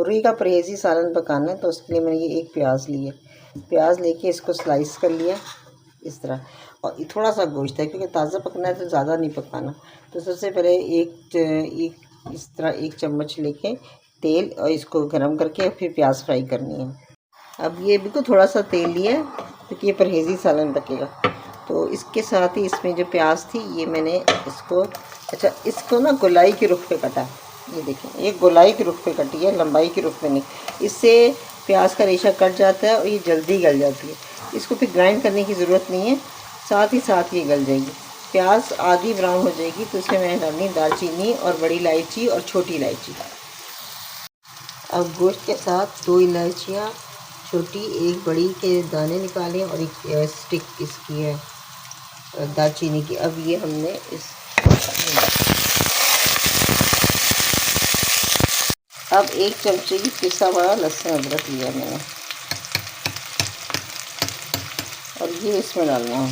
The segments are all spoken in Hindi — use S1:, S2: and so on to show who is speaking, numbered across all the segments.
S1: मुर्गी का परहेजी सालन पकाना है तो उसके लिए मैंने ये एक प्याज ली है। प्याज लेके इसको स्लाइस कर लिया इस तरह, और थोड़ा सा गोश्त है क्योंकि ताज़ा पकना है तो ज़्यादा नहीं पकाना। तो सबसे पहले एक इस तरह 1 चम्मच लेके तेल और इसको गरम करके फिर प्याज फ्राई करनी है। अब ये बिल्कुल थोड़ा सा तेल लिया है क्योंकि ये परहेजी सालन पकेगा। तो इसके साथ ही इसमें जो प्याज थी ये मैंने इसको ना गोलाई के रुख पे कटा। ये देखें, ये गोलाई के रुख पे कटी है, लंबाई के रुख पे नहीं। इससे प्याज का रेशा कट जाता है और ये जल्दी गल जाती है। इसको फिर ग्राइंड करने की ज़रूरत नहीं है, साथ ही साथ ये गल जाएगी। प्याज आधी ब्राउन हो जाएगी तो इसमें मैंने डालनी दालचीनी और बड़ी इलायची और छोटी इलायची। अब गोश्त के साथ 2 इलायचियाँ छोटी, 1 बड़ी के दाने निकालें और एक स्टिक इसकी है दालचीनी की। अब ये हमने अब 1 चमचे की पिसा हुआ लहसुन अदरक लिया मैंने और ये इसमें डालना है।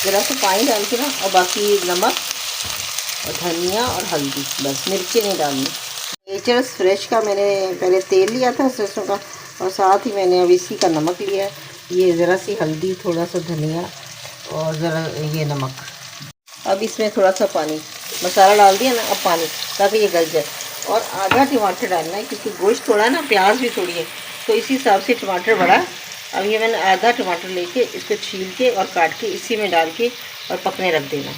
S1: ज़रा सा पानी डाल के ना, और बाकी नमक और धनिया और हल्दी, बस मिर्ची नहीं डालनी। नेचर्स फ्रेश का मैंने पहले तेल लिया था सरसों का, और साथ ही मैंने अब इसी का नमक लिया है। ये ज़रा सी हल्दी, थोड़ा सा धनिया और ज़रा ये नमक। अब इसमें थोड़ा सा पानी, मसाला डाल दिया ना, अब पानी, ताकि ये गल जाए। और आधा टमाटर डालना है क्योंकि गोश्त थोड़ा है ना, प्याज भी थोड़ी है, तो इसी हिसाब से टमाटर बड़ा। अब ये मैंने आधा टमाटर लेके इसको छील के और काट के इसी में डाल के और पकने रख देना।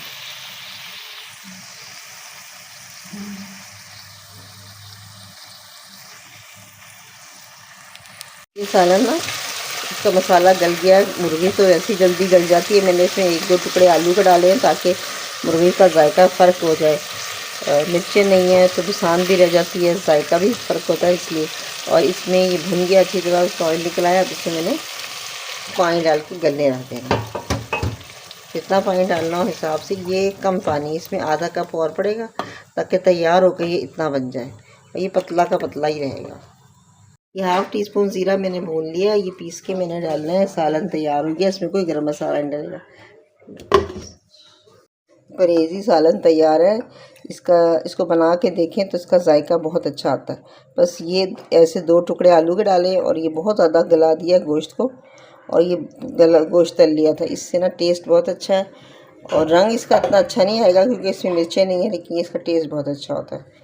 S1: ये सालन ना, इसका मसाला गल गया। मुर्गी तो ऐसी जल्दी गल जाती है। मैंने इसमें 1-2 टुकड़े आलू के डाले हैं ताकि मुर्गी का जायका फ़र्क हो जाए। मिर्चें नहीं है तो नुकसान भी रह जाती है, जायका भी फ़र्क होता है इसलिए। और इसमें ये भुन गया अच्छी तरह, उसका ऑयल निकल आया। अब इसमें मैंने पानी डाल के गलने रख देना। जितना पानी डालना हो हिसाब से, ये कम पानी, इसमें आधा कप और पड़ेगा ताकि तैयार होकर ये इतना बन जाए। ये पतला का पतला ही रहेगा। ये 1/2 टीस्पून ज़ीरा मैंने भून लिया, ये पीस के मैंने डालना है। सालन तैयार हो गया, इसमें कोई गरम मसाला नहीं डालेगा। परहेजी सालन तैयार है। इसको बना के देखें तो इसका जायका बहुत अच्छा आता है। बस ये ऐसे 2 टुकड़े आलू के डाले और ये बहुत ज़्यादा गला दिया गोश्त को, और ये गोश्त तल लिया था। इससे ना टेस्ट बहुत अच्छा है, और रंग इसका इतना अच्छा नहीं आएगा क्योंकि इसमें मिर्चें नहीं है, लेकिन इसका टेस्ट बहुत अच्छा होता है।